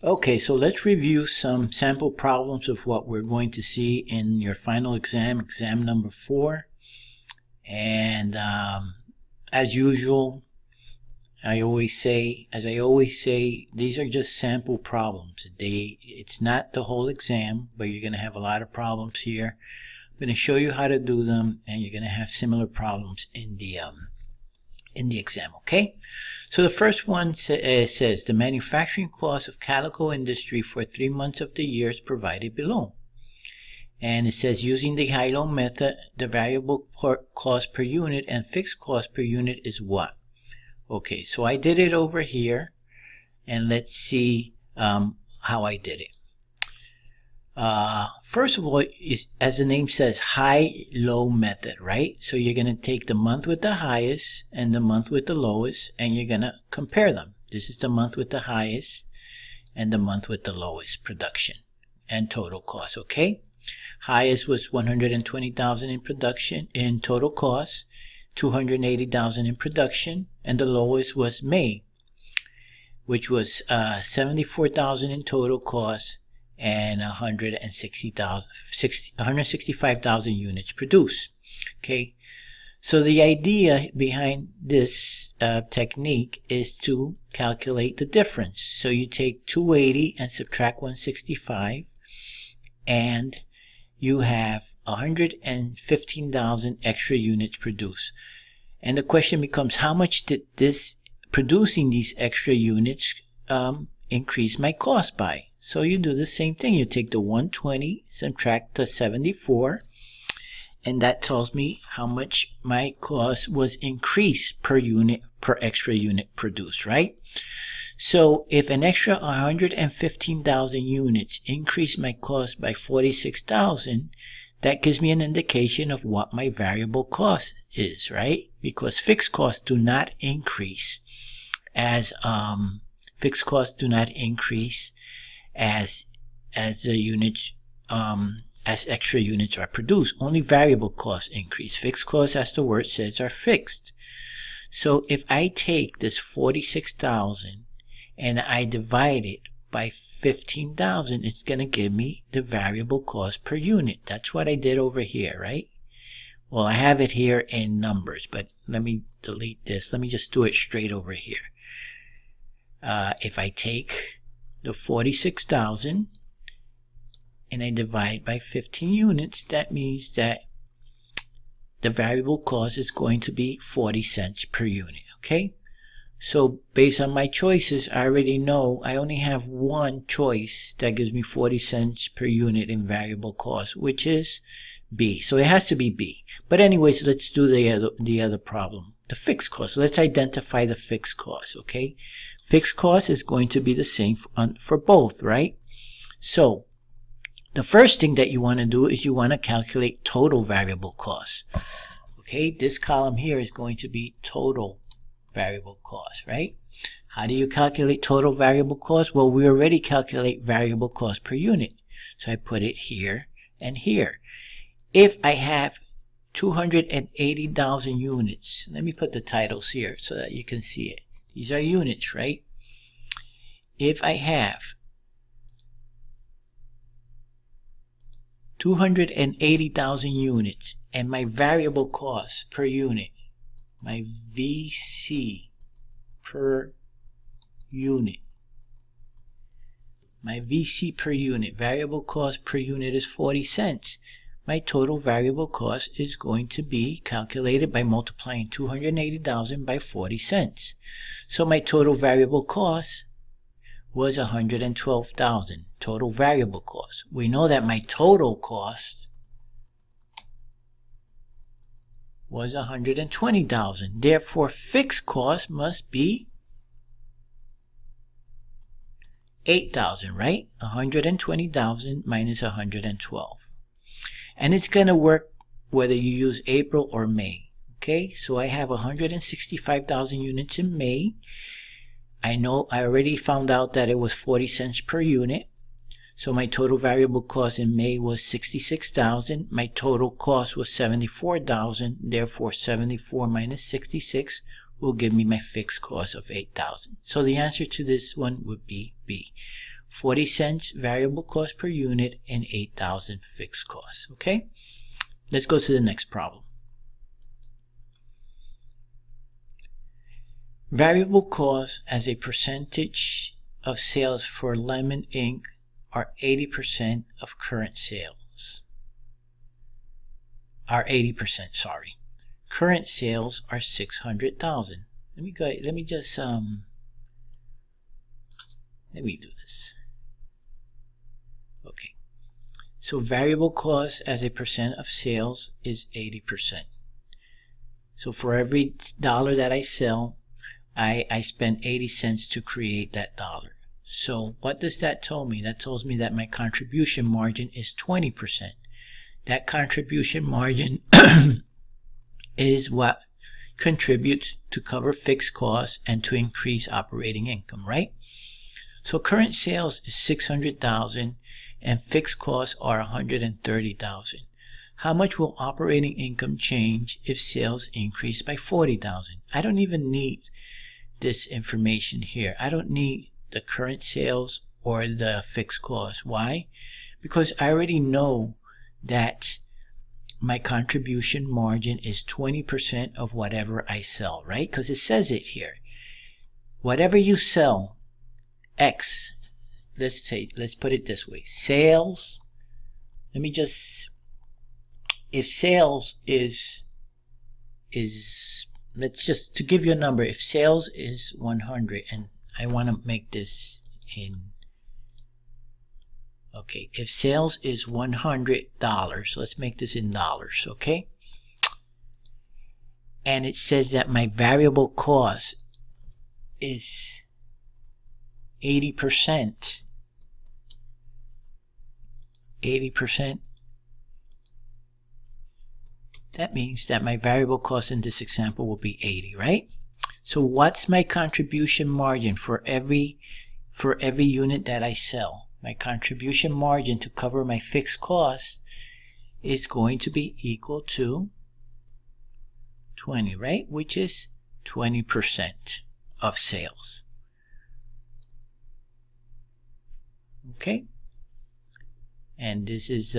Okay, so let's review some sample problems of what we're going to see in your final exam, exam number 4. And as usual, as I always say, these are just sample problems. It's not the whole exam, but you're going to have a lot of problems here. I'm going to show you how to do them, and you're going to have similar problems in the exam, okay? So the first one says the manufacturing cost of calico industry for 3 months of the year is provided below. And it says using the high-low method, the variable cost per unit and fixed cost per unit is what? Okay, so I did it over here, and let's see how I did it. First of all, as the name says, high-low method, right? So you're going to take the month with the highest and the month with the lowest, and you're going to compare them. This is the month with the highest and the month with the lowest production and total cost, okay? Highest was 120,000 in production in total cost, 280,000 in production, and the lowest was May, which was 74,000 in total cost and 165,000 units produced. Okay, so the idea behind this technique is to calculate the difference. So you take 280 and subtract 165, and you have 115,000 extra units produced. And the question becomes, how much did this producing these extra units increase my cost by? So you do the same thing. You take the 120, subtract the 74, and that tells me how much my cost was increased per unit, per extra unit produced, right? So if an extra 115,000 units increased my cost by 46,000, that gives me an indication of what my variable cost is, right? Because fixed costs do not increase as the units as extra units are produced. Only variable costs increase. Fixed costs, as the word says, are fixed. So if I take this 46,000 and I divide it by 15,000, it's going to give me the variable cost per unit. That's what I did over here, right? Well, I have it here in numbers, but let me delete this. Let me just do it straight over here. If I take the 46,000 and I divide by 15 units, that means that the variable cost is going to be 40 cents per unit, okay? So based on my choices, I already know I only have one choice that gives me 40 cents per unit in variable cost, which is B. So it has to be B. But anyways, let's do the other problem, the fixed cost. So let's identify the fixed cost, okay? Fixed cost is going to be the same for both, right? So the first thing that you want to do is you want to calculate total variable cost. Okay, this column here is going to be total variable cost, right? How do you calculate total variable cost? Well, we already calculate variable cost per unit. So I put it here and here. If I have 280,000 units, let me put the titles here so that you can see it. These are units, right? If I have 280,000 units and my variable cost per unit, my VC per unit, my VC per unit, variable cost per unit is 40 cents. My total variable cost is going to be calculated by multiplying 280,000 by 40 cents. So my total variable cost was 112,000. Total variable cost. We know that my total cost was 120,000. Therefore, fixed cost must be 8,000, right? 120,000 minus 112. And it's going to work whether you use April or May. Okay, so I have 165,000 units in May. I know I already found out that it was 40 cents per unit. So my total variable cost in May was 66,000. My total cost was 74,000. Therefore, 74 minus 66 will give me my fixed cost of 8,000. So the answer to this one would be B. 40 cents variable cost per unit and 8,000 fixed costs. Okay, let's go to the next problem. Variable costs as a percentage of sales for Lemon Inc. are 80% of current sales. Sorry. Current sales are 600,000. Let me do this. Okay. So variable cost as a percent of sales is 80%. So for every dollar that I sell, I spend 80 cents to create that dollar. So what does that tell me? That tells me that my contribution margin is 20%. That contribution margin is what contributes to cover fixed costs and to increase operating income, right? So current sales is 600,000 and fixed costs are 130,000. How much will operating income change if sales increase by 40,000? I don't even need this information here. I don't need the current sales or the fixed costs. Why? Because I already know that my contribution margin is 20% of whatever I sell, right? Because it says it here. Whatever you sell, X, let's put it this way. Sales, if sales is let's just, to give you a number, if sales is 100, and I want to make this in, okay, if sales is $100, let's make this in dollars, okay? And it says that my variable cost is 80%. 80%. That means that my variable cost in this example will be 80, right? So what's my contribution margin for every unit that I sell? My contribution margin to cover my fixed costs is going to be equal to 20, right? Which is 20% of sales. Okay? And this is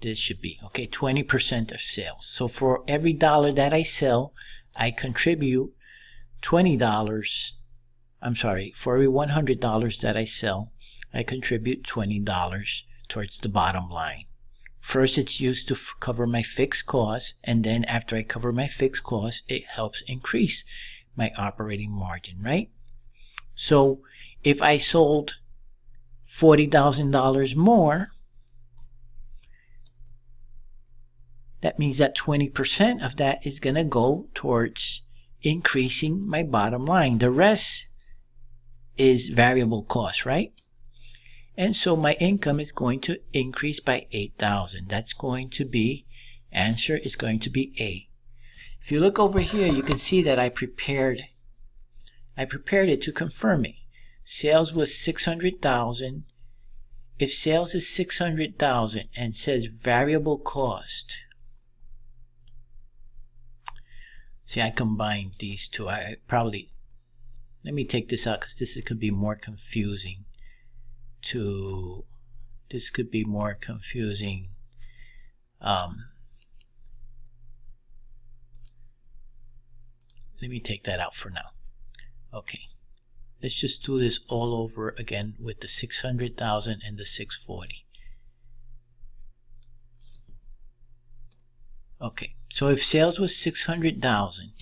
this should be, okay, 20% of sales. So for every dollar that I sell, I contribute $20. I'm sorry, for every $100 that I sell, I contribute $20 towards the bottom line. First, it's used to cover my fixed costs, and then after I cover my fixed costs, it helps increase my operating margin, right? So if I sold $40,000 more, that means that 20% of that is going to go towards increasing my bottom line. The rest is variable cost, right? And so my income is going to increase by 8,000. That's going to be, answer is going to be A. If you look over here, you can see that I prepared it to confirm it. Sales was 600,000. If sales is 600,000 and says variable cost, see, I combined these two. Let me take this out because this could be more confusing let me take that out for now. Okay, let's just do this all over again with the 600,000 and the 640. Okay, so if sales was 600,000,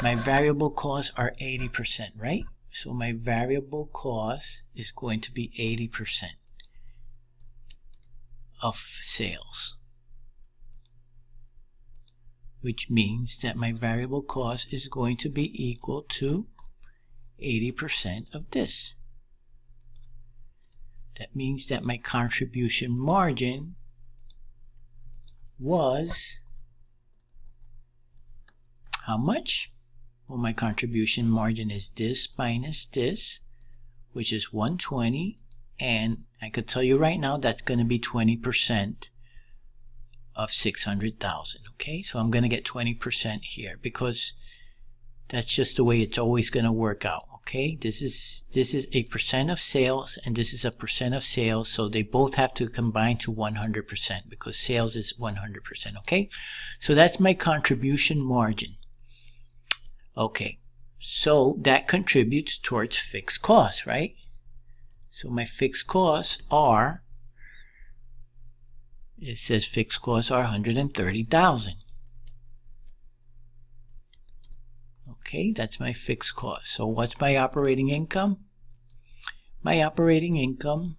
my variable costs are 80%, right? So my variable cost is going to be 80% of sales, which means that my variable cost is going to be equal to 80% of this. That means that my contribution margin was how much? Well, my contribution margin is this minus this, which is 120, and I could tell you right now that's going to be 20% of 600,000. Okay, so I'm going to get 20% here because that's just the way it's always going to work out. Okay, this is a percent of sales, and this is a percent of sales, so they both have to combine to 100% because sales is 100%. Okay, so that's my contribution margin. Okay, so that contributes towards fixed costs, right? So my fixed costs are, it says fixed costs are $130,000. Okay, that's my fixed cost. So what's my operating income? My operating income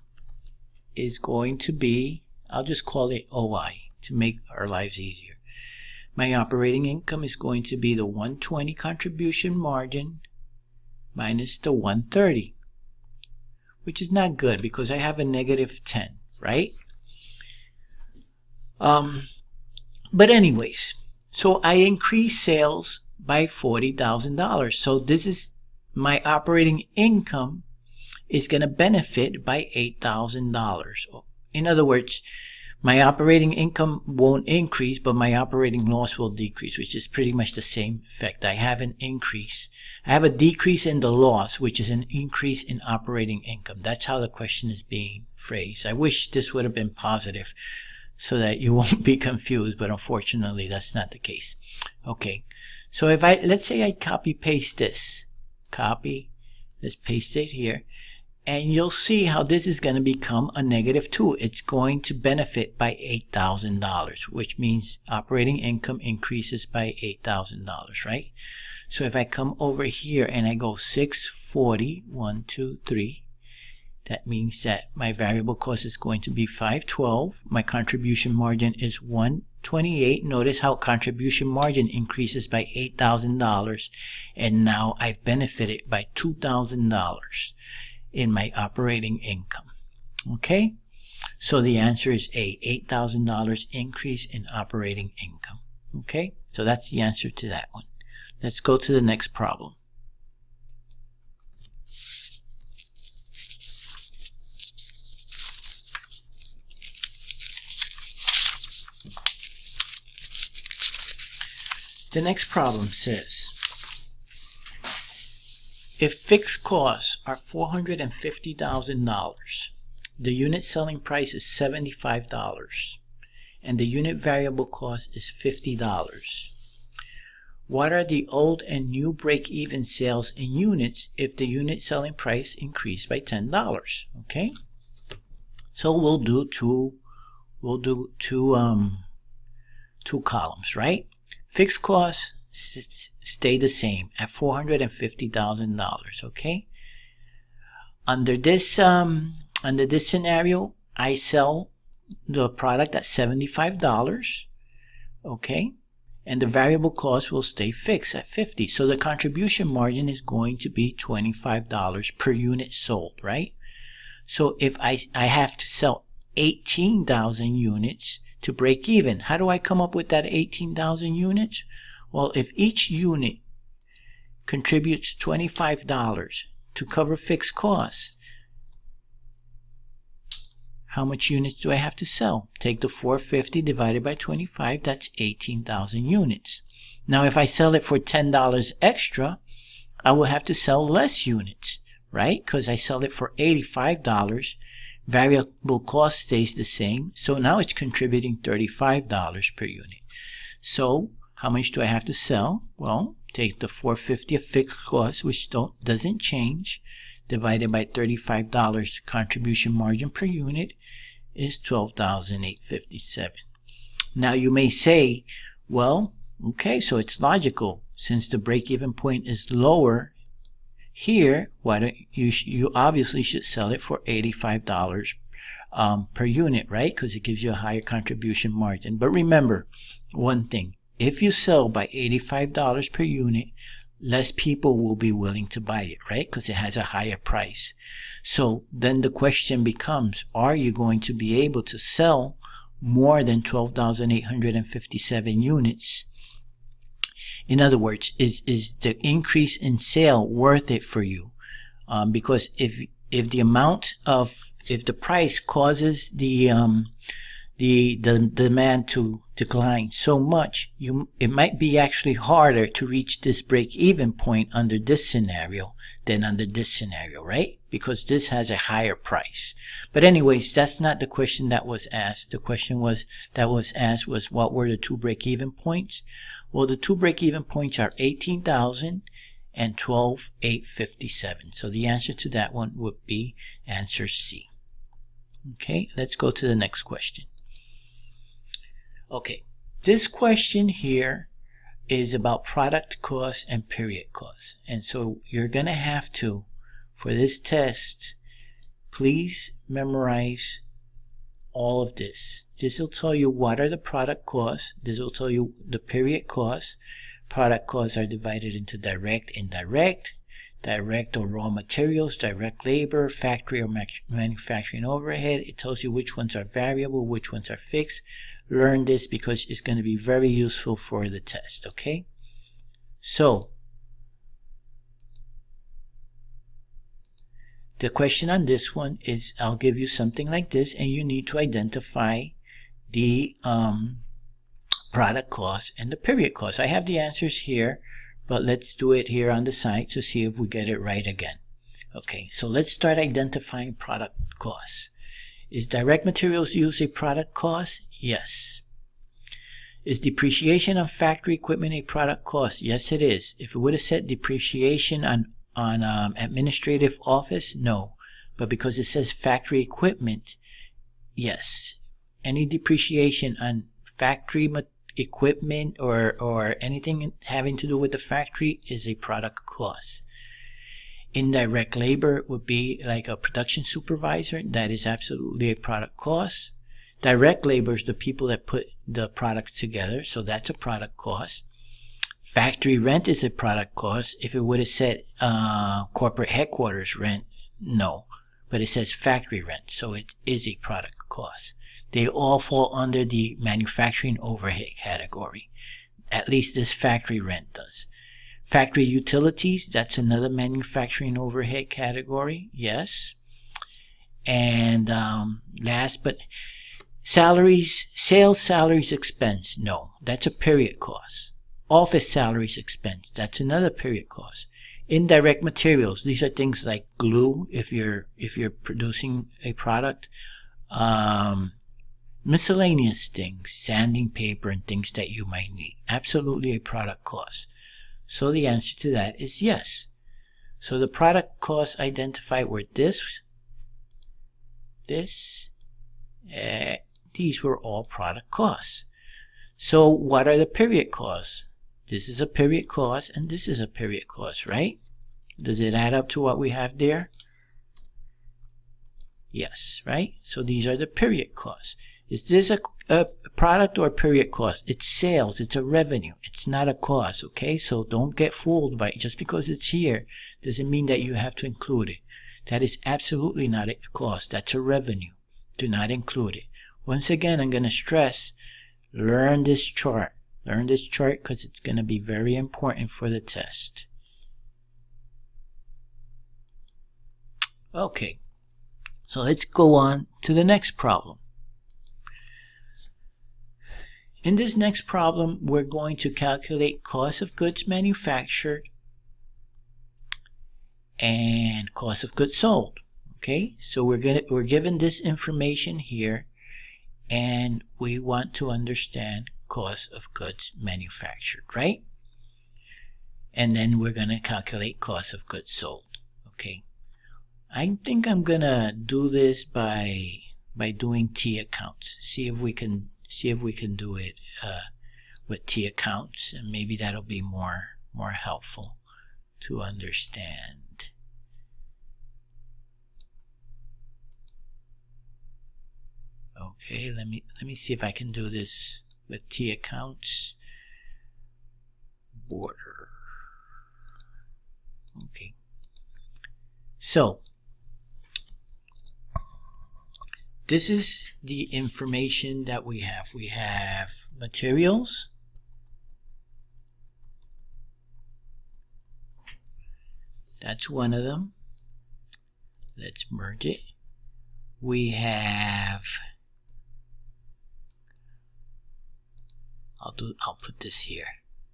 is going to be, I'll just call it OI to make our lives easier. My operating income is going to be the 120 contribution margin minus the 130, which is not good because I have a negative 10, right? But anyways, so I increase sales by $40,000. So this is my operating income is going to benefit by $8,000. In other words, my operating income won't increase, but my operating loss will decrease, which is pretty much the same effect. I have an increase. I have a decrease in the loss, which is an increase in operating income. That's how the question is being phrased. I wish this would have been positive so that you won't be confused, but unfortunately that's not the case. Okay, so if let's say I copy paste this, let's paste it here, and you'll see how this is going to become a negative 2. It's going to benefit by $8,000, which means operating income increases by $8,000, right? So if I come over here and I go 640, 1, 2, 3, that means that my variable cost is going to be 512. My contribution margin is 128. Notice how contribution margin increases by $8,000, and now I've benefited by $2,000 in my operating income. Okay, so the answer is A, $8,000 increase in operating income. Okay, so that's the answer to that one. Let's go to the next problem. The next problem says, if fixed costs are $450,000, the unit selling price is $75, and the unit variable cost is $50, what are the old and new break-even sales in units if the unit selling price increased by $10? Okay, so we'll do two columns, right? Fixed costs stay the same at $450,000. Okay. Under this scenario, I sell the product at $75. Okay, and the variable cost will stay fixed at $50. So the contribution margin is going to be $25 per unit sold, right? So if I have to sell 18,000 units to break even, how do I come up with that 18,000 units? Well, if each unit contributes $25 to cover fixed costs, how much units do I have to sell? Take the 450 divided by 25, that's 18,000 units. Now, if I sell it for $10 extra, I will have to sell less units, right? Because I sell it for $85. Variable cost stays the same, so now it's contributing $35 per unit. So how much do I have to sell? Well, take the 450 of fixed costs, which doesn't change, divided by $35 contribution margin per unit is $12,857. Now you may say, well, okay, so it's logical. Since the break-even point is lower here, why don't you obviously should sell it for $85 per unit, right? Because it gives you a higher contribution margin. But remember one thing, if you sell by $85 per unit, less people will be willing to buy it, right? Because it has a higher price. So then the question becomes, are you going to be able to sell more than 12,857 units? In other words, is the increase in sale worth it for you? Because if the price causes the the demand to decline so much, it might be actually harder to reach this break-even point under this scenario than under this scenario, right? Because this has a higher price. But anyways, that's not the question that was asked. The question that was asked was, what were the two break-even points? Well, the two break-even points are 18,000 and 12,857. So the answer to that one would be answer C. Okay, let's go to the next question. Okay, this question here is about product cost and period cost. And so you're going to have to, for this test, please memorize all of this. This will tell you what are the product costs. This will tell you the period costs. Product costs are divided into direct, indirect, direct or raw materials, direct labor, factory or manufacturing overhead. It tells you which ones are variable, which ones are fixed. Learn this because it's going to be very useful for the test, okay? So, the question on this one is, I'll give you something like this, and you need to identify the product cost and the period cost. I have the answers here, but let's do it here on the side to see if we get it right again. Okay, so let's start identifying product costs. Is direct materials use a product cost? Yes. Is depreciation on factory equipment a product cost? Yes, it is. If it would have said depreciation on administrative office, no. But because it says factory equipment, yes. Any depreciation on factory equipment or anything having to do with the factory is a product cost. Indirect labor would be like a production supervisor. That is absolutely a product cost. Direct labor is the people that put the products together, so that's a product cost. Factory rent is a product cost. If it would have said corporate headquarters rent, no. But it says factory rent, so it is a product cost. They all fall under the manufacturing overhead category. At least this factory rent does. Factory utilities, that's another manufacturing overhead category, yes. And last but salaries, sales salaries expense, no. That's a period cost. Office salaries expense, that's another period cost. Indirect materials, these are things like glue if you're producing a product. Miscellaneous things, sanding paper and things that you might need. Absolutely a product cost. So the answer to that is yes. So the product costs identified were these were all product costs. So what are the period costs? This is a period cost and this is a period cost, right? Does it add up to what we have there? Yes, right? So these are the period costs. Is this a product or a period cost? It's sales. It's a revenue. It's not a cost, okay? So don't get fooled by it. Just because it's here doesn't mean that you have to include it. That is absolutely not a cost. That's a revenue. Do not include it. Once again, I'm going to stress, learn this chart. Learn this chart because it's going to be very important for the test. Okay, so let's go on to the next problem. In this next problem, we're going to calculate cost of goods manufactured and cost of goods sold. Okay, so we're given this information here, and we want to understand cost of goods manufactured, right? And then we're going to calculate cost of goods sold. Okay, I think I'm gonna do this by doing T accounts. See if we can do it with T accounts, and maybe that'll be more helpful to understand. Okay, let me see if I can do this with T accounts. Border. Okay. So this is the information that we have. We have materials, that's one of them. Let's merge it. We have I'll put this here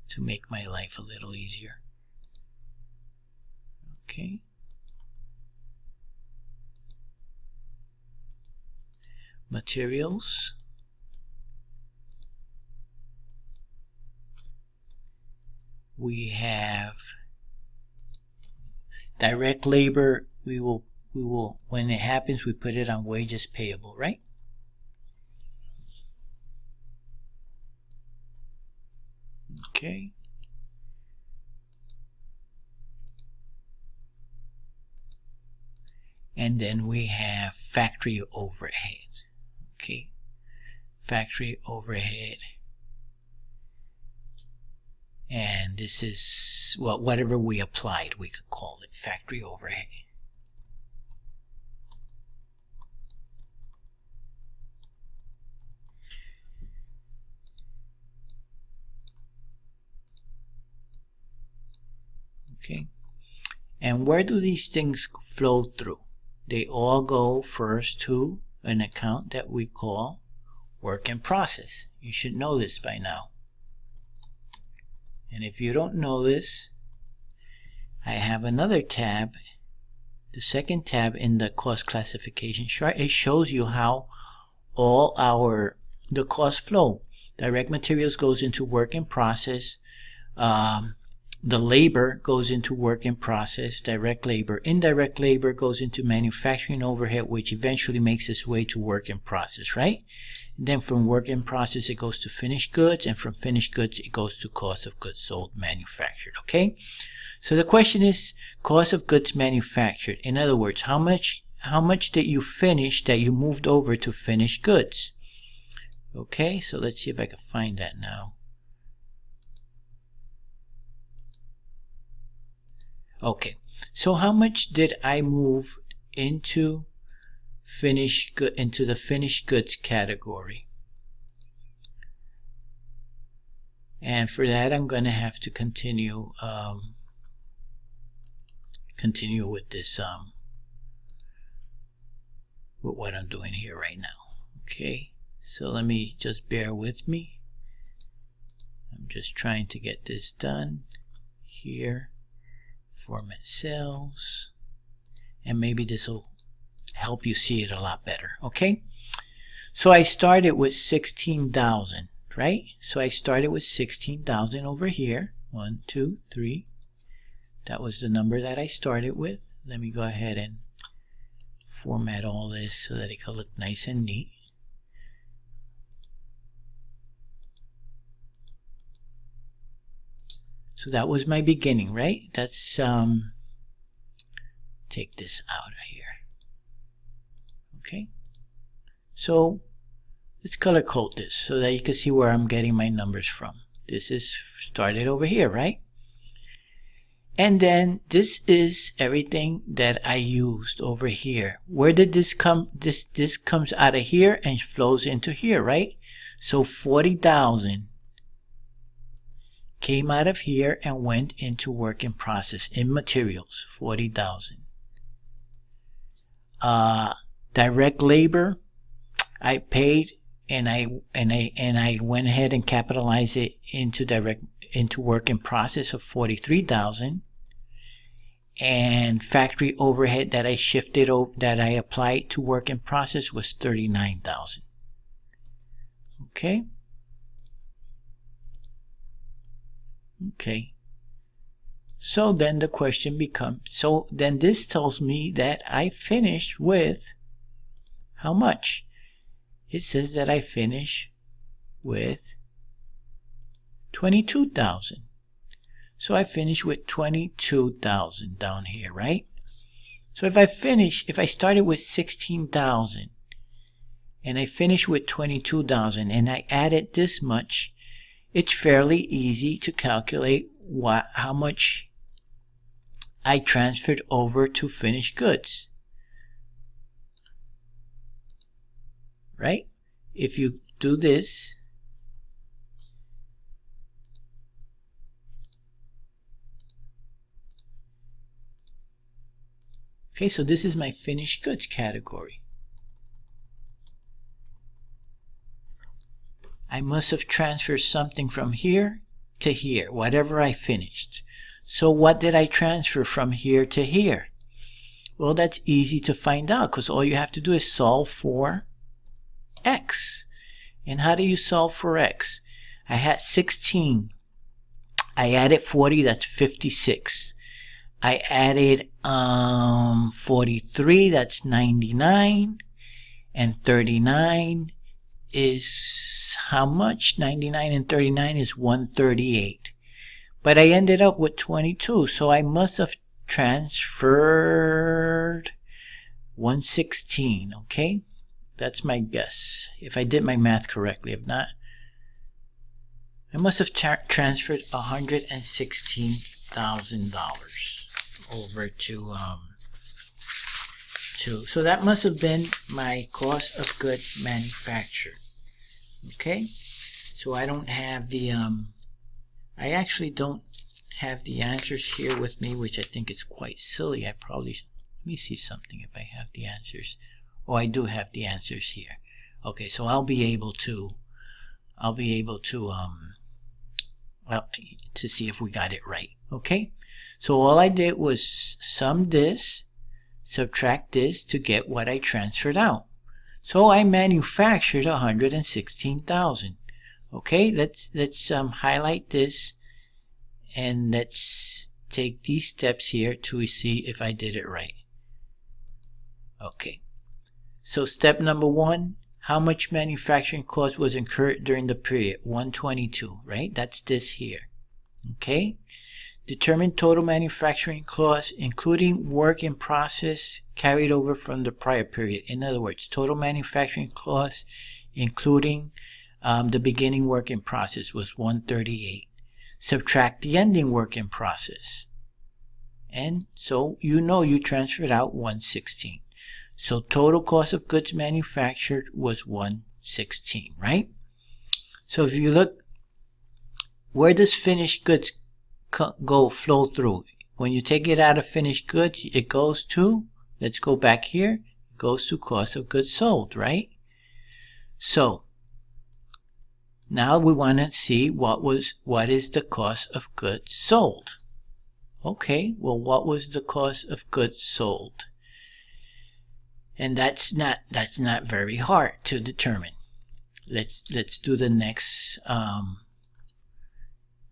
to make my life a little easier. Okay. Materials. We have direct labor. We will when it happens, we put it on wages payable, right? Okay. And then we have factory overhead. Okay. Factory overhead. And this is, well, whatever we applied, we could call it factory overhead. Okay. And where do these things flow through? They all go first to an account that we call work in process. You should know this by now. And if you don't know this, I have another tab, the second tab in the cost classification chart. It shows you how all the costs flow. Direct materials goes into work in process. The labor goes into work in process, direct labor. Indirect labor goes into manufacturing overhead, which eventually makes its way to work in process, right? And then from work in process, it goes to finished goods, and from finished goods, it goes to cost of goods sold manufactured, okay? So the question is cost of goods manufactured. In other words, how much did you finish that you moved over to finished goods? Okay, so let's see if I can find that now. Okay, so how much did I move into the finished goods category? And for that, I'm going to have to continue with this with what I'm doing here right now. Okay, so let me just bear with me. I'm just trying to get this done here. Format cells, and maybe this will help you see it a lot better. Okay, so I started with 16,000, right? So I started with 16,000 over here. 1, 2, 3. That was the number that I started with. Let me go ahead and format all this so that it can look nice and neat. So that was my beginning, right? That's take this out of here. Okay. So let's color code this so that you can see where I'm getting my numbers from. This is started over here, right? And then this is everything that I used over here. Where did this come? This comes out of here and flows into here, right? So 40,000 came out of here and went into work in process in materials. 40,000. Direct labor, I paid and I went ahead and capitalized it into work in process of 43,000. And factory overhead that I that I applied to work in process was 39,000. Okay. Okay. So then the question becomes, so then this tells me that I finished with how much? It says that I finished with 22,000. So I finished with 22,000 down here, right? So if I started with 16,000 and I finished with 22,000 and I added this much, it's fairly easy to calculate how much I transferred over to finished goods. Right? If you do this, okay, so this is my finished goods category. I must have transferred something from here to here, whatever I finished. So what did I transfer from here to here? Well, that's easy to find out because all you have to do is solve for x. And how do you solve for x? I had 16. I added 40, that's 56. I added 43, that's 99. And 39 is how much? 99 and 39 is 138. But I ended up with 22, so I must have transferred 116, okay? That's my guess, if I did my math correctly. If not, I must have transferred $116,000 over to so that must have been my cost of goods manufactured. Okay, so I don't have the I actually don't have the answers here with me, which I think is quite silly. I probably should, let me see something if I have the answers. Oh, I do have the answers here. Okay, so I'll be able to well, to see if we got it right. Okay, so all I did was sum this, subtract this to get what I transferred out. So I manufactured 116,000. Okay, let's highlight this and let's take these steps here to see if I did it right. Okay, so step number 1, how much manufacturing cost was incurred during the period? 122, right? That's this here. Okay, determine total manufacturing cost including work in process carried over from the prior period. In other words, total manufacturing cost including the beginning work in process was 138. Subtract the ending work in process. And so you know you transferred out 116. So total cost of goods manufactured was 116, right? So if you look, where does finished goods flow through? When you take it out of finished goods, it goes to, let's go back here, it goes to cost of goods sold, right? So now we want to see what is the cost of goods sold. Okay, well, what was the cost of goods sold? And that's not very hard to determine. Let's do the next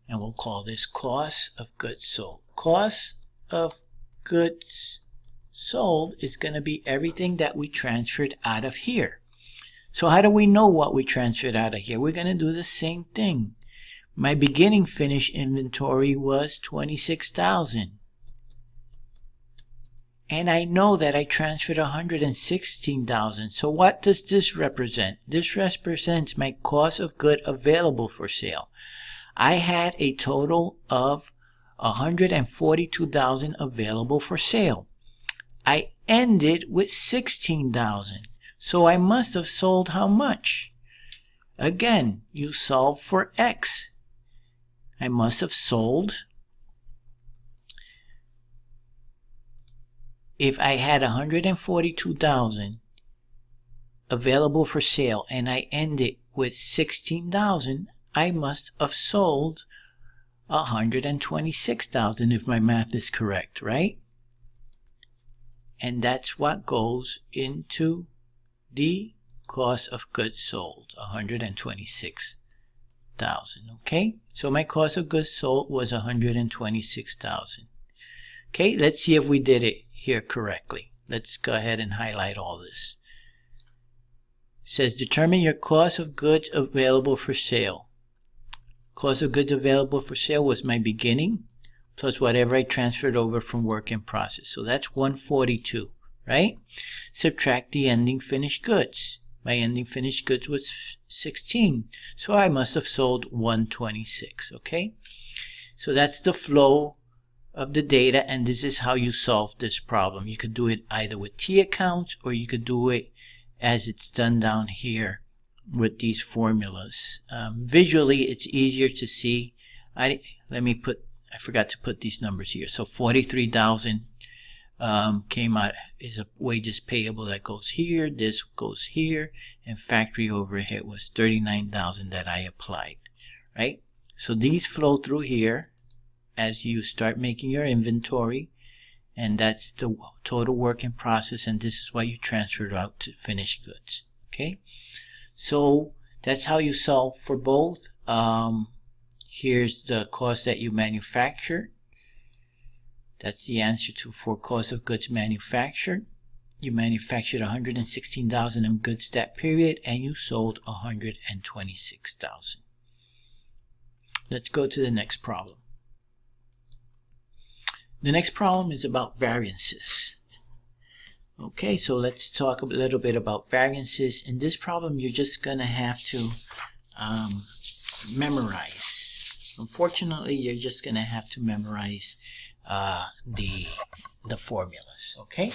and we'll call this cost of goods sold. Cost of goods sold is going to be everything that we transferred out of here. So how do we know what we transferred out of here? We're going to do the same thing. My beginning finished inventory was 26,000. And I know that I transferred 116,000. So what does this represent? This represents my cost of goods available for sale. I had a total of 142,000 available for sale. I ended with 16,000. So I must have sold how much? Again, you solve for X. I must have sold, if I had 142,000 available for sale and I ended with 16,000, I must have sold 126,000 if my math is correct, right? And that's what goes into the cost of goods sold, 126,000. Okay, so my cost of goods sold was 126,000. Okay, let's see if we did it here correctly. Let's go ahead and highlight all this. It says determine your cost of goods available for sale. Cost of goods available for sale was my beginning plus whatever I transferred over from work in process. So that's 142, right? Subtract the ending finished goods. My ending finished goods was 16. So I must have sold 126, okay? So that's the flow of the data, and this is how you solve this problem. You could do it either with T accounts or you could do it as it's done down here with these formulas. Visually, it's easier to see. I forgot to put these numbers here. So 43,000 came out is a wages payable that goes here, this goes here, and factory overhead was $39,000 that I applied, right? So these flow through here as you start making your inventory, and that's the total work in process, and this is what you transferred out to finished goods. Okay, so that's how you solve for both. Here's the cost that you manufactured. That's the answer for cost of goods manufactured. You manufactured 116,000 in goods that period, and you sold 126,000. Let's go to the next problem. The next problem is about variances. Okay, so let's talk a little bit about variances. In this problem, you're just going to have to memorize. Unfortunately, you're just going to have to memorize the formulas, okay?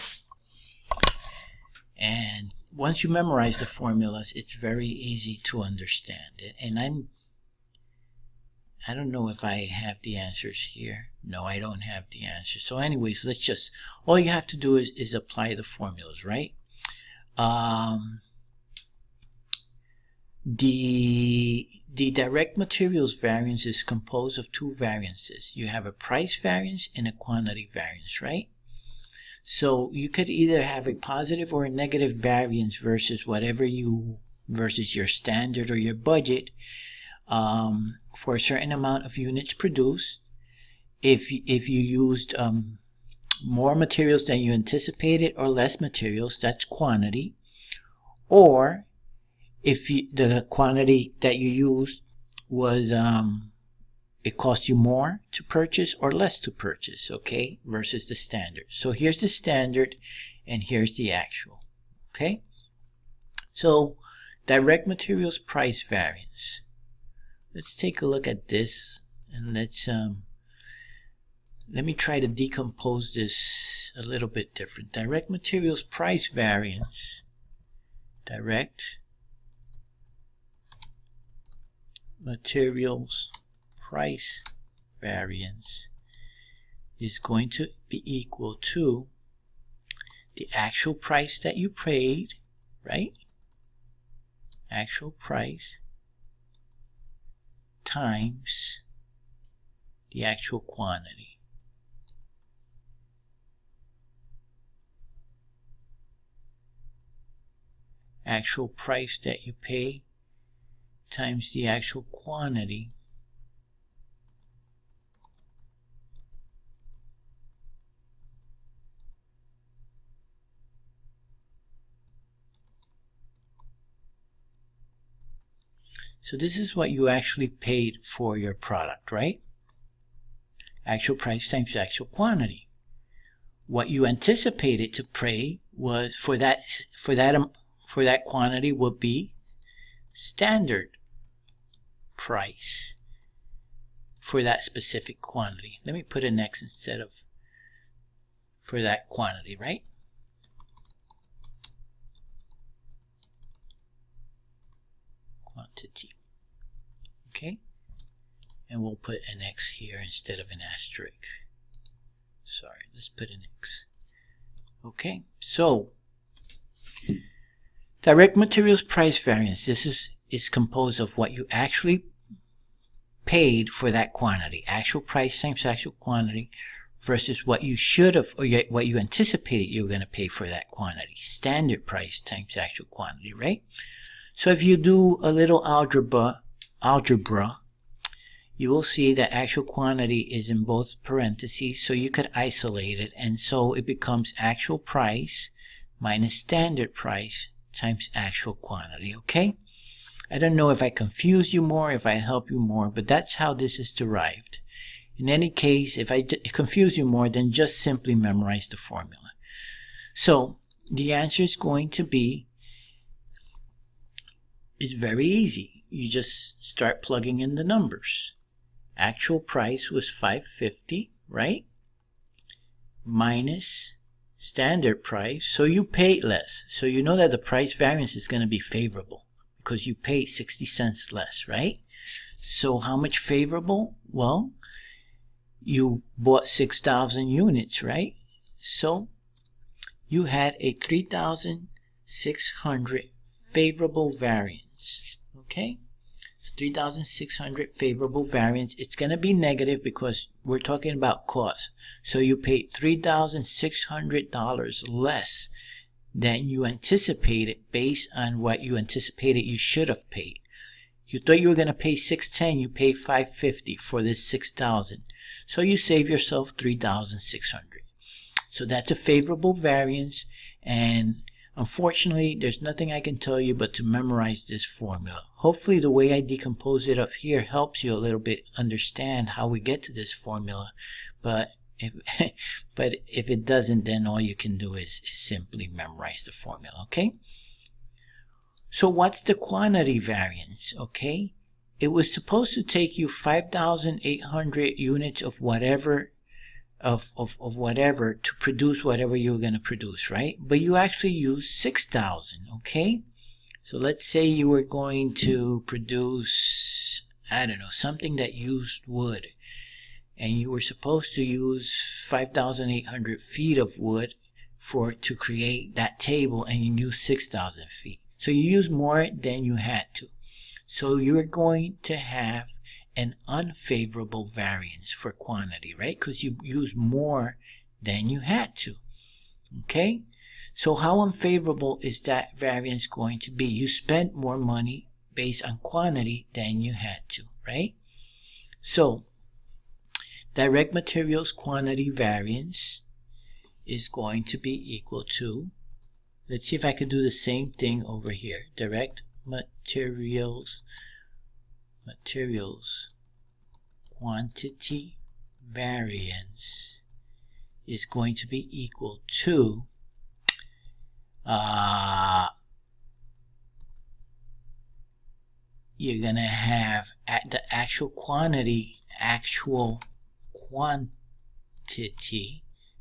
And once you memorize the formulas, it's very easy to understand it. And I don't know if I have the answers here. No, I don't have the answers. So anyways, let's just, all you have to do is apply the formulas, right? The direct materials variance is composed of two variances. You have a price variance and a quantity variance, right? So you could either have a positive or a negative variance versus versus your standard or your budget for a certain amount of units produced. If you used more materials than you anticipated or less materials, that's quantity. Or if the quantity that you used was it cost you more to purchase or less to purchase, okay, versus the standard. So here's the standard and here's the actual, okay? So direct materials price variance. Let's take a look at this, and let me try to decompose this a little bit different. Direct materials price variance. Direct materials price variance is going to be equal to the actual price that you paid, right? Actual price times the actual quantity. Actual price that you pay times the actual quantity So this is what you actually paid for your product, right? Actual price times actual quantity. What you anticipated to pay was for that quantity would be standard price for that specific quantity. Let me put an X instead of for that quantity, right? Quantity. Okay, and we'll put an X here instead of an asterisk. Sorry, let's put an X. Okay, so direct materials price variance. This is composed of what you actually paid for that quantity. Actual price times actual quantity versus what you should have or what you anticipated you were going to pay for that quantity. Standard price times actual quantity, right? So if you do a little algebra, you will see that actual quantity is in both parentheses, so you could isolate it, and so it becomes actual price minus standard price times actual quantity, okay? I don't know if I confuse you more, if I help you more, but that's how this is derived. In any case, if I confuse you more, then just simply memorize the formula. So the answer is going to be, it's very easy. You just start plugging in the numbers. Actual price was $5.50, right? Minus standard price. So you paid less. So you know that the price variance is going to be favorable because you paid 60 cents less, right? So how much favorable? Well, you bought 6,000 units, right? So you had a 3,600 favorable variance. Okay, so 3,600 favorable variance. It's going to be negative because we're talking about cost. So you paid $3,600 less than you anticipated based on what you anticipated you should have paid. You thought you were going to pay $610, you paid $550 for this $6,000. So you save yourself $3,600. So that's a favorable variance, and unfortunately there's nothing I can tell you but to memorize this formula. Hopefully the way I decompose it up here helps you a little bit understand how we get to this formula, but if it doesn't, then all you can do is simply memorize the formula. Okay, so what's the quantity variance? Okay, it was supposed to take you 5,800 units of whatever whatever to produce whatever you're going to produce, right? But you actually use 6,000. Okay, so let's say you were going to produce, I don't know, something that used wood, and you were supposed to use 5,800 feet of wood to create that table, and you used 6,000 feet. So you use more than you had to. So you're going to have an unfavorable variance for quantity, right? Because you use more than you had to. Okay, so how unfavorable is that variance going to be? You spent more money based on quantity than you had to, right? So direct materials quantity variance is going to be equal to, let's see if I could do the same thing over here. Direct materials quantity variance is going to be equal to you're gonna have at the actual quantity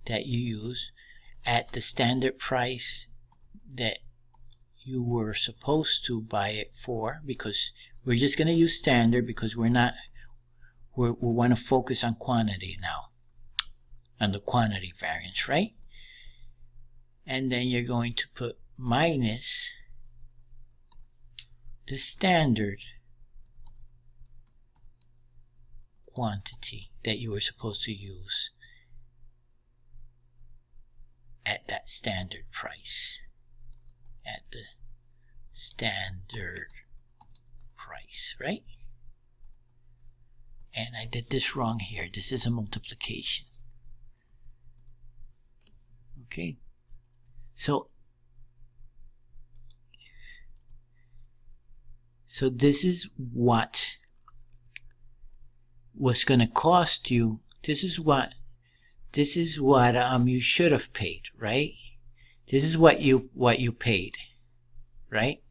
that you use at the standard price that you were supposed to buy it for, because we're just going to use standard because we want to focus on quantity now, on the quantity variance, right? And then you're going to put minus the standard quantity that you were supposed to use at that standard price. At the standard price, right? And I did this wrong here. This is a multiplication. Okay, so this is what was going to cost you. This is what you should have paid, right? This is what you paid, right?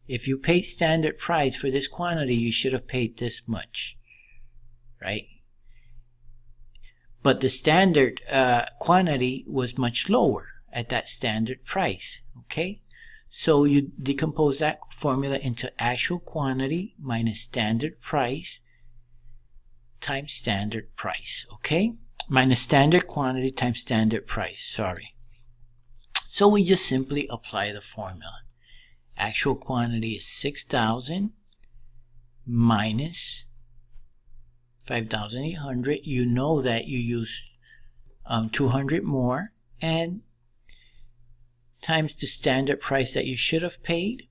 If you paid standard price for this quantity, you should have paid this much, right? But the standard quantity was much lower at that standard price, okay? So you decompose that formula into actual quantity minus standard price times standard price, okay? Minus standard quantity times standard price, sorry. So we just simply apply the formula. Actual quantity is 6,000 minus 5,800. You know that you use 200 more, and times the standard price that you should have paid,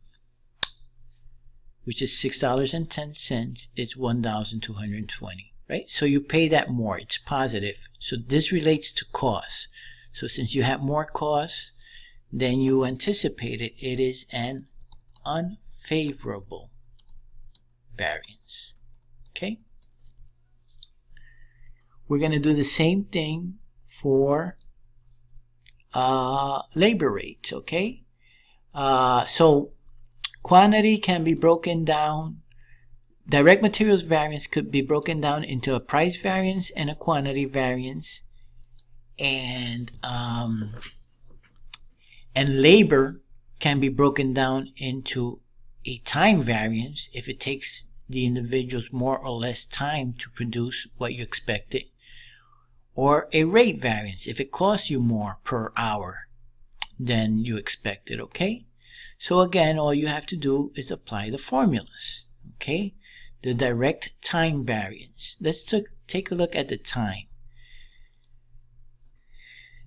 which is $6.10, is 1,220, right? So you pay that more. It's positive. So this relates to cost. So since you have more costs than you anticipated, it is an unfavorable variance. Okay? We're going to do the same thing for labor rates. Okay? So quantity can be broken down. Direct materials variance could be broken down into a price variance and a quantity variance. And labor can be broken down into a time variance if it takes the individuals more or less time to produce what you expected, or a rate variance if it costs you more per hour than you expected, okay? So again, all you have to do is apply the formulas, okay? The direct time variance. Let's take a look at the time.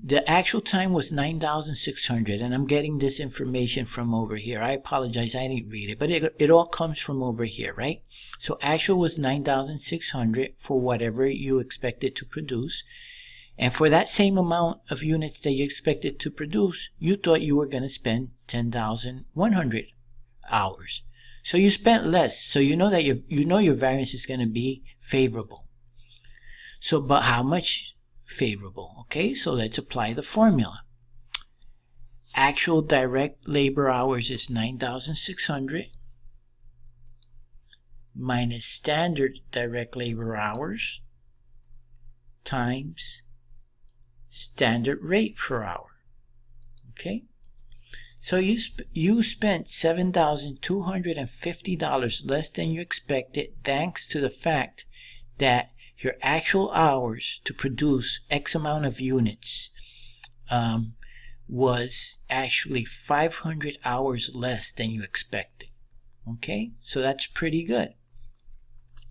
The actual time was 9,600, and I'm getting this information from over here. I apologize, I didn't read it, but it all comes from over here, right? So actual was 9,600 for whatever you expected to produce. And for that same amount of units that you expected to produce, you thought you were going to spend 10,100 hours. So you spent less. So you know that your variance is going to be favorable. So, but how much favorable? Okay, so let's apply the formula. Actual direct labor hours is 9,600 minus standard direct labor hours times standard rate per hour. Okay, so you spent $7,250 less than you expected, thanks to the fact that your actual hours to produce X amount of units was actually 500 hours less than you expected. Okay, so that's pretty good.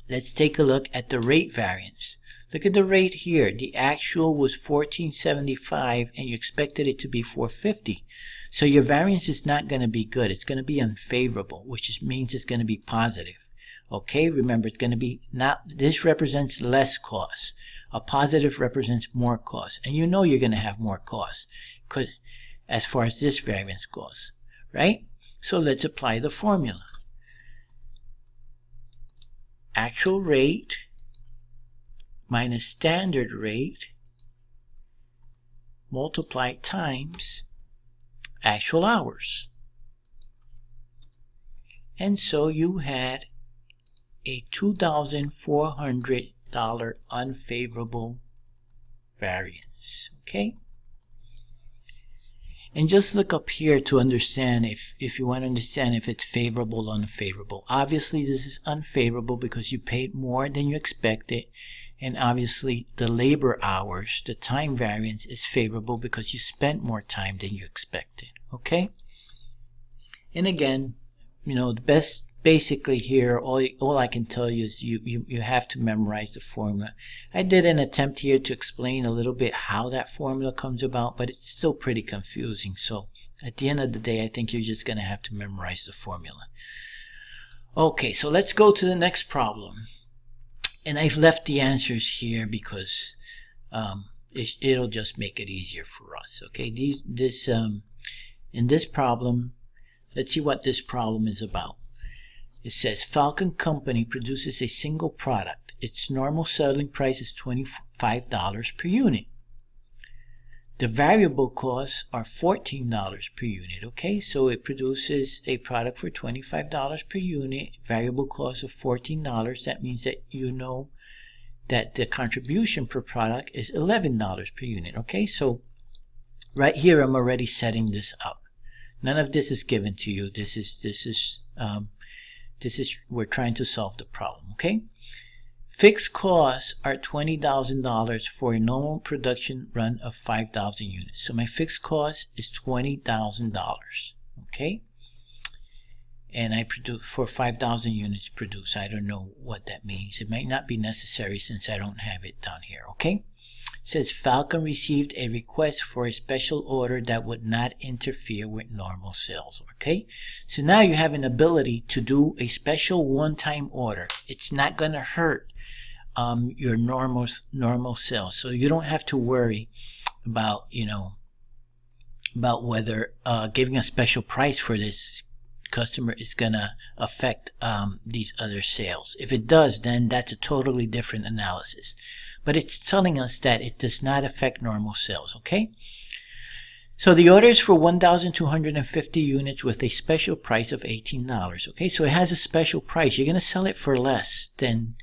Let's take a look at the rate variance. Look at the rate here. The actual was 1475 and you expected it to be 450. So your variance is not going to be good. It's going to be unfavorable, which means it's going to be positive. Okay, remember it's going to be this represents less cost. A positive represents more cost. And you know you're going to have more cost as far as this variance goes, right? So let's apply the formula. Actual rate minus standard rate multiplied times actual hours. And so you had a $2,400 unfavorable variance, okay? And just look up here to understand if you want to understand if it's favorable or unfavorable. Obviously this is unfavorable because you paid more than you expected, and obviously the labor hours, the time variance, is favorable because you spent more time than you expected, okay? And again, you know, the best basically here, all I can tell you is you have to memorize the formula. I did an attempt here to explain a little bit how that formula comes about, but it's still pretty confusing. So at the end of the day, I think you're just going to have to memorize the formula. Okay, so let's go to the next problem. And I've left the answers here because it'll just make it easier for us. Okay, in this problem, let's see what this problem is about. It says Falcon Company produces a single product. Its normal selling price is $25 per unit. The variable costs are $14 per unit. Okay, so it produces a product for $25 per unit, variable cost of $14. That means that you know that the contribution per product is $11 per unit. Okay, so right here I'm already setting this up. None of this is given to you. This is we're trying to solve the problem, okay? Fixed costs are $20,000 for a normal production run of 5,000 units. So my fixed cost is $20,000, okay? And I produce for 5,000 units produced. I don't know what that means. It might not be necessary since I don't have it down here, okay? It says Falcon received a request for a special order that would not interfere with normal sales. Okay, so now you have an ability to do a special one-time order. It's not going to hurt your normal sales, so you don't have to worry about about whether giving a special price for this customer is going to affect these other sales. If it does, then that's a totally different analysis. But it's telling us that it does not affect normal sales, okay? So the order is for 1,250 units with a special price of $18, okay? So it has a special price. You're going to sell it for less than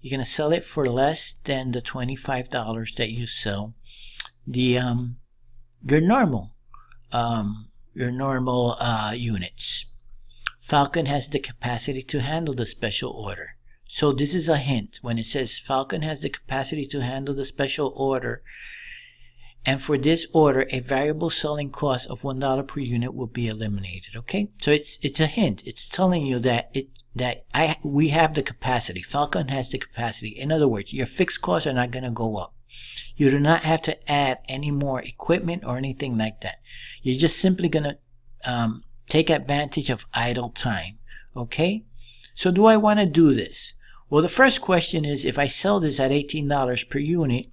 the $25 that you sell your normal units. Falcon has the capacity to handle the special order. So this is a hint. When it says Falcon has the capacity to handle the special order, and for this order, a variable selling cost of $1 per unit will be eliminated. Okay, so it's a hint. It's telling you that we have the capacity. Falcon has the capacity. In other words, your fixed costs are not going to go up. You do not have to add any more equipment or anything like that. You're just simply going to take advantage of idle time. Okay, so do I want to do this? Well, the first question is, if I sell this at $18 per unit,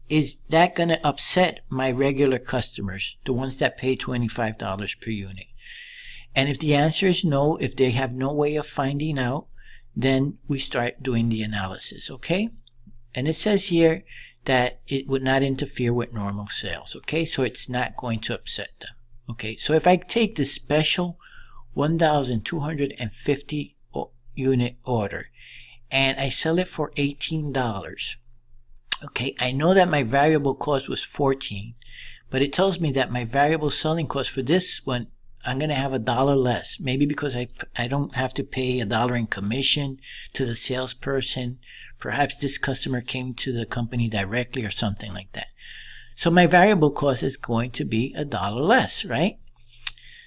is that going to upset my regular customers, the ones that pay $25 per unit? And if the answer is no, if they have no way of finding out, then we start doing the analysis, okay? And it says here that it would not interfere with normal sales, okay? So it's not going to upset them, okay? So if I take the special 1,250 unit order and I sell it for $18, okay, I know that my variable cost was $14, but it tells me that my variable selling cost for this one, I'm going to have $1 less. Maybe because I don't have to pay $1 in commission to the salesperson. Perhaps this customer came to the company directly or something like that. So my variable cost is going to be $1 less, right?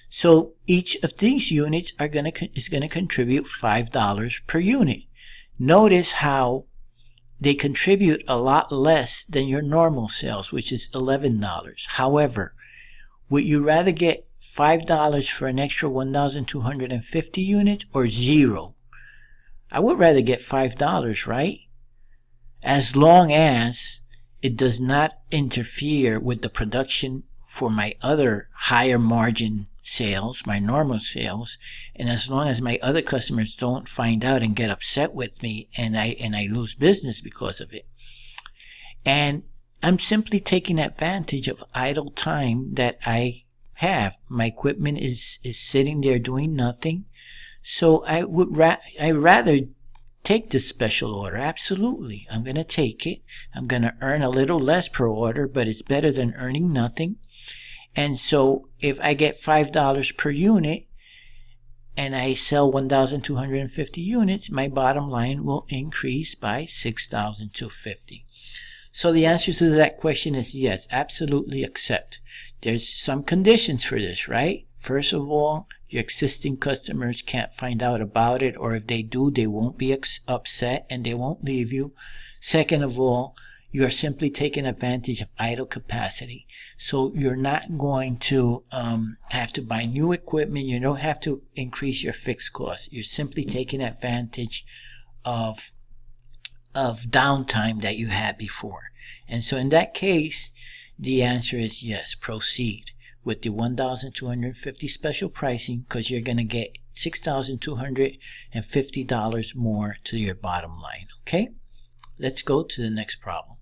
So each of these units is going to contribute $5 per unit. Notice how they contribute a lot less than your normal sales, which is $11. However, would you rather get $5 for an extra 1,250 units or zero? I would rather get $5, right? As long as it does not interfere with the production for my other higher margin sales, my normal sales, and as long as my other customers don't find out and get upset with me and I lose business because of it. And I'm simply taking advantage of idle time that I have. My equipment is sitting there doing nothing. So I rather take this special order. Absolutely. I'm going to take it. I'm going to earn a little less per order, but it's better than earning nothing. And so if I get $5 per unit and I sell 1,250 units, my bottom line will increase by $6,250. So the answer to that question is yes, absolutely accept. There's some conditions for this, right? First of all, your existing customers can't find out about it, or if they do, they won't be upset and they won't leave you. Second of all, you are simply taking advantage of idle capacity. So you're not going to have to buy new equipment. You don't have to increase your fixed costs. You're simply taking advantage of downtime that you had before. And so in that case, the answer is yes, proceed with the 1,250 special pricing, because you're going to get $6,250 more to your bottom line. Okay, let's go to the next problem.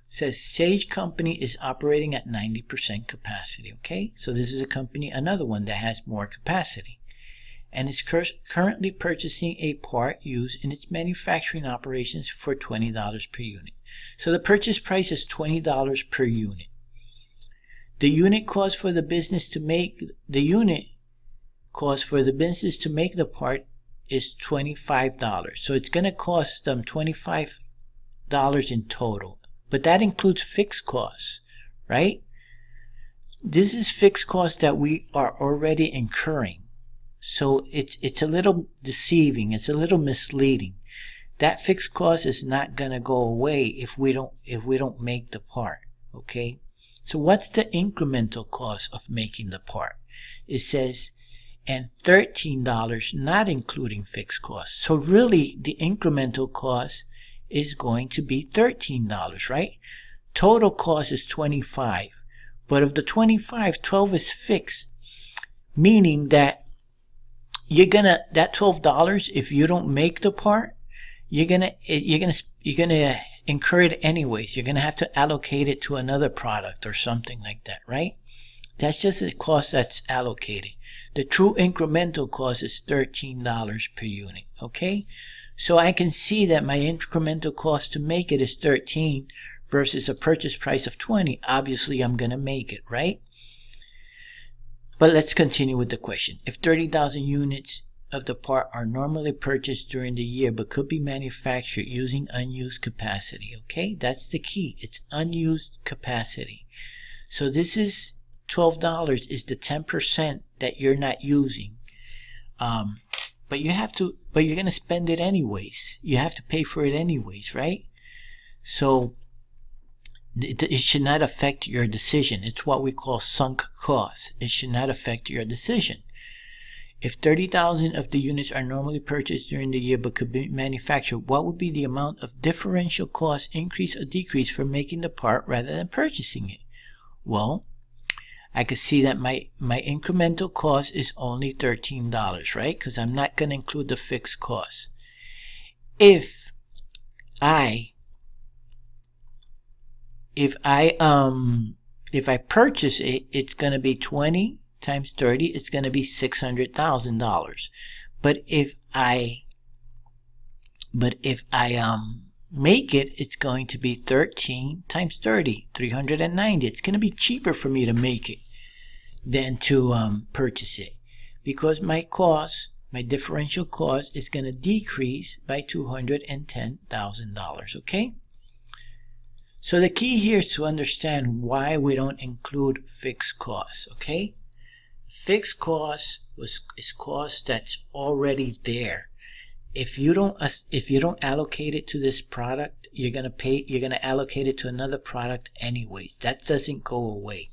It says Sage Company is operating at 90% capacity. Okay, so this is a company, another one that has more capacity, and is currently purchasing a part used in its manufacturing operations for $20 per unit. So the purchase price is $20 per unit. The unit cost for the business to make the part is $25. So it's going to cost them $25 in total. But that includes fixed costs, right? This is fixed costs that we are already incurring. So it's a little deceiving. It's a little misleading. That fixed cost is not going to go away if we don't make the part, okay? So what's the incremental cost of making the part? It says, and $13 not including fixed costs. So really the incremental cost is going to be $13, right? Total cost is $25. But of the $25, $12 is fixed, meaning that that $12, if you don't make the part, you're gonna incur it anyways. You're gonna have to allocate it to another product or something like that, right? That's just a cost that's allocated. The true incremental cost is $13 per unit. Okay, so I can see that my incremental cost to make it is 13 versus a purchase price of 20. Obviously, I'm gonna make it, right? But let's continue with the question. If 30,000 units of the part are normally purchased during the year but could be manufactured using unused capacity. Okay, that's the key. It's unused capacity. So this is $12 is the 10% that you're not using. But you're going to spend it anyways. You have to pay for it anyways, right? So it should not affect your decision. It's what we call sunk costs. It should not affect your decision. If 30,000 of the units are normally purchased during the year but could be manufactured, what would be the amount of differential cost increase or decrease for making the part rather than purchasing it? Well, I could see that my incremental cost is only $13, right? Because I'm not going to include the fixed costs. If I purchase it, it's going to be 20 times 30. It's going to be $600,000. But if I make it, it's going to be 13 times 30, 390. It's going to be cheaper for me to make it than to purchase it, because my differential cost is going to decrease by $210,000. Okay. So the key here is to understand why we don't include fixed costs. Okay, fixed costs is cost that's already there. If you don't allocate it to this product, you're gonna allocate it to another product anyways. That doesn't go away.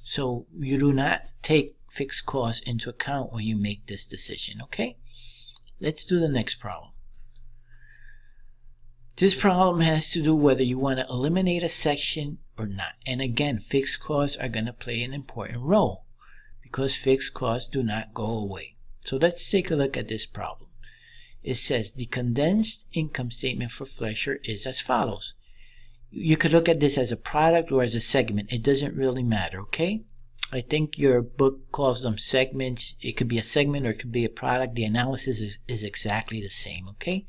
So you do not take fixed costs into account when you make this decision. Okay, let's do the next problem. This problem has to do whether you want to eliminate a section or not. And again, fixed costs are going to play an important role because fixed costs do not go away. So let's take a look at this problem. It says the condensed income statement for Flesher is as follows. You could look at this as a product or as a segment. It doesn't really matter, okay? I think your book calls them segments. It could be a segment or it could be a product. The analysis is exactly the same, okay?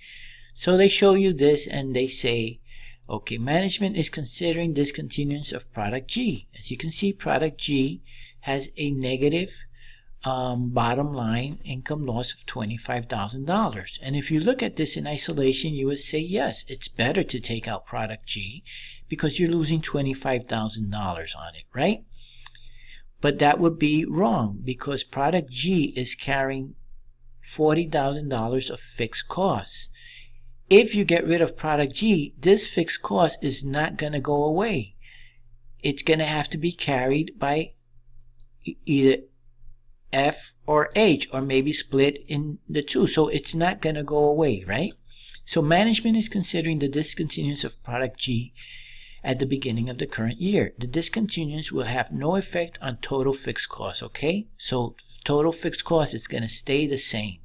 So they show you this and they say, okay, management is considering discontinuance of product G. As you can see, product G has a negative bottom line income loss of $25,000. And if you look at this in isolation, you would say, yes, it's better to take out product G because you're losing $25,000 on it, right? But that would be wrong because product G is carrying $40,000 of fixed costs. If you get rid of product G, this fixed cost is not going to go away. It's going to have to be carried by either F or H, or maybe split in the two. So it's not going to go away, right? So management is considering the discontinuance of product G at the beginning of the current year. The discontinuance will have no effect on total fixed costs, okay? So total fixed cost is going to stay the same.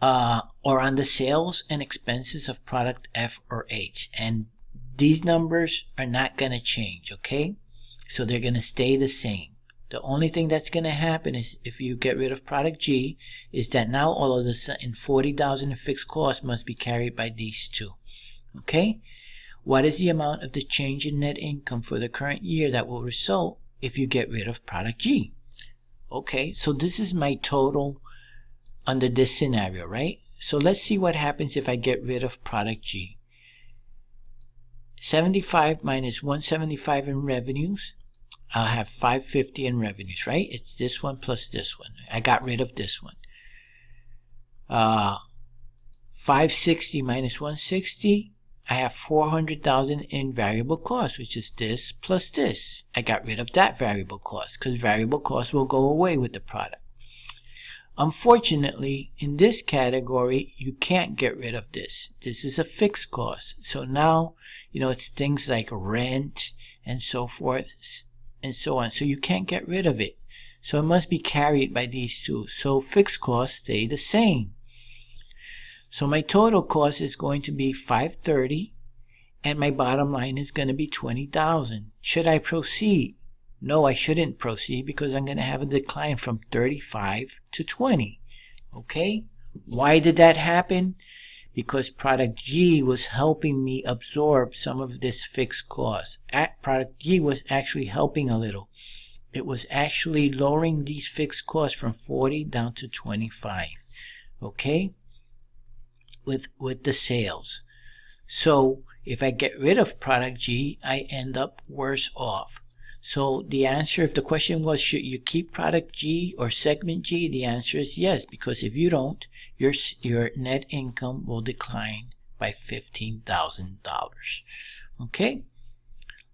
Or on the sales and expenses of product F or H. And these numbers are not going to change, okay? So they're going to stay the same. The only thing that's going to happen is if you get rid of product G is that now all of a sudden $40,000 in fixed costs must be carried by these two, okay? What is the amount of the change in net income for the current year that will result if you get rid of product G? Okay, so this is my total under this scenario, right? So let's see what happens if I get rid of product G. 75 minus 175 in revenues. I'll have 550 in revenues, right? It's this one plus this one. I got rid of this one. 560 minus 160. I have 400,000 in variable costs, which is this plus this. I got rid of that variable cost because variable costs will go away with the product. Unfortunately, in this category, you can't get rid of this. This is a fixed cost. So now, it's things like rent and so forth and so on. So you can't get rid of it. So it must be carried by these two. So fixed costs stay the same. So my total cost is going to be $530 and my bottom line is going to be $20,000. Should I proceed? No, I shouldn't proceed because I'm going to have a decline from 35 to 20. Okay? Why did that happen? Because product G was helping me absorb some of this fixed cost. Product G was actually helping a little. it was actually lowering these fixed costs from 40 down to 25, okay, with the sales. So if I get rid of product G, I end up worse off. So the answer, if the question was, should you keep product G or segment G, the answer is yes, because if you don't, your net income will decline by $15,000. Okay,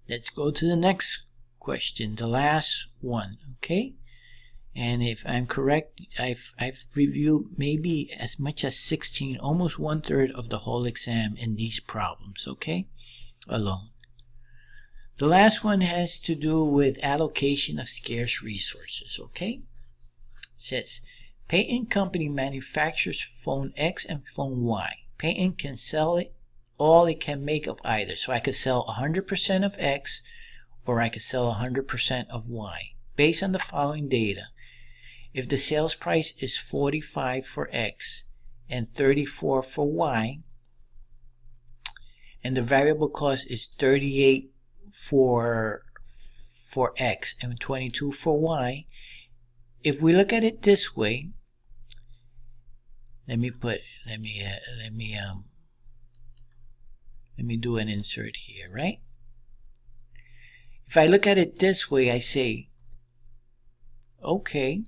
let's go to the next question, the last one. Okay, and if I'm correct, I've reviewed maybe as much as 16, almost 1/3 of the whole exam in these problems, okay, alone. The last one has to do with allocation of scarce resources, okay? It says, Payton Company manufactures phone X and phone Y. Payton can sell it all it can make of either. So I could sell 100% of X or I could sell 100% of Y. Based on the following data, if the sales price is 45 for X and 34 for Y, and the variable cost is 38 for X and 22 for Y, if we look at it this way, let me do an insert here, right? If I look at it this way, I say, okay,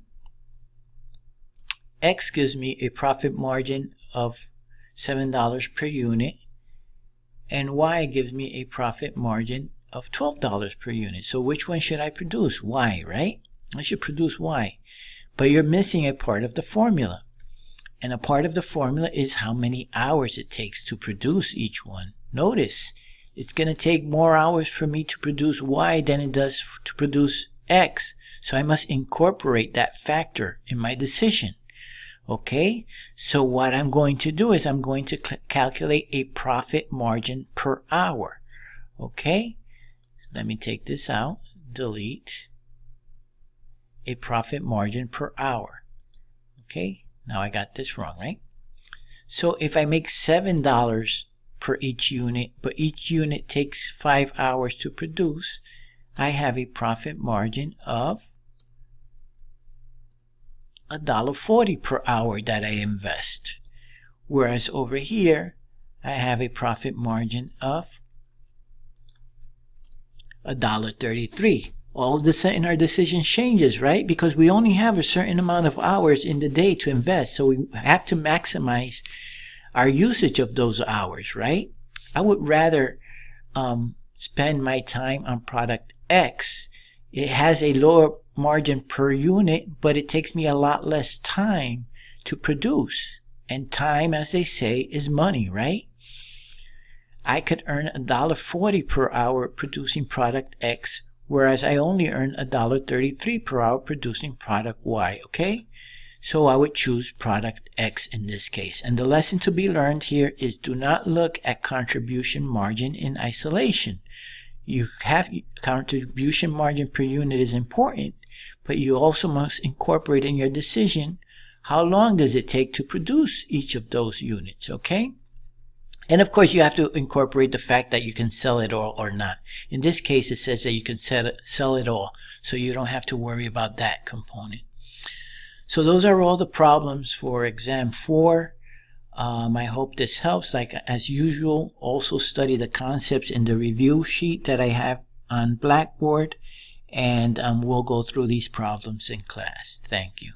X gives me a profit margin of $7 per unit, and Y gives me a profit margin of $12 per unit. So which one should I produce? Y, right? I should produce Y. But you're missing a part of the formula. And a part of the formula is how many hours it takes to produce each one. Notice, it's going to take more hours for me to produce Y than it does to produce X. So I must incorporate that factor in my decision. Okay, so what I'm going to do is I'm going to calculate a profit margin per hour. Okay, let me take this out, delete, a profit margin per hour. Okay, now I got this wrong, right? So if I make $7 per each unit, but each unit takes 5 hours to produce, I have a profit margin of $1.40 per hour that I invest. Whereas over here, I have a profit margin of $1.33. All of a sudden our decision changes, right? Because we only have a certain amount of hours in the day to invest. So we have to maximize our usage of those hours, right? I would rather spend my time on product X. It has a lower margin per unit, but it takes me a lot less time to produce. And time, as they say, is money, right? I could earn $1.40 per hour producing product X, whereas I only earn $1.33 per hour producing product Y, okay? So I would choose product X in this case. And the lesson to be learned here is do not look at contribution margin in isolation. You have contribution margin per unit is important, but you also must incorporate in your decision how long does it take to produce each of those units, okay? And of course you have to incorporate the fact that you can sell it all or not. In this case it says that you can sell it all, so you don't have to worry about that component. So those are all the problems for exam 4. I hope this helps. Like as usual, also study the concepts in the review sheet that I have on Blackboard, and we'll go through these problems in class. Thank you.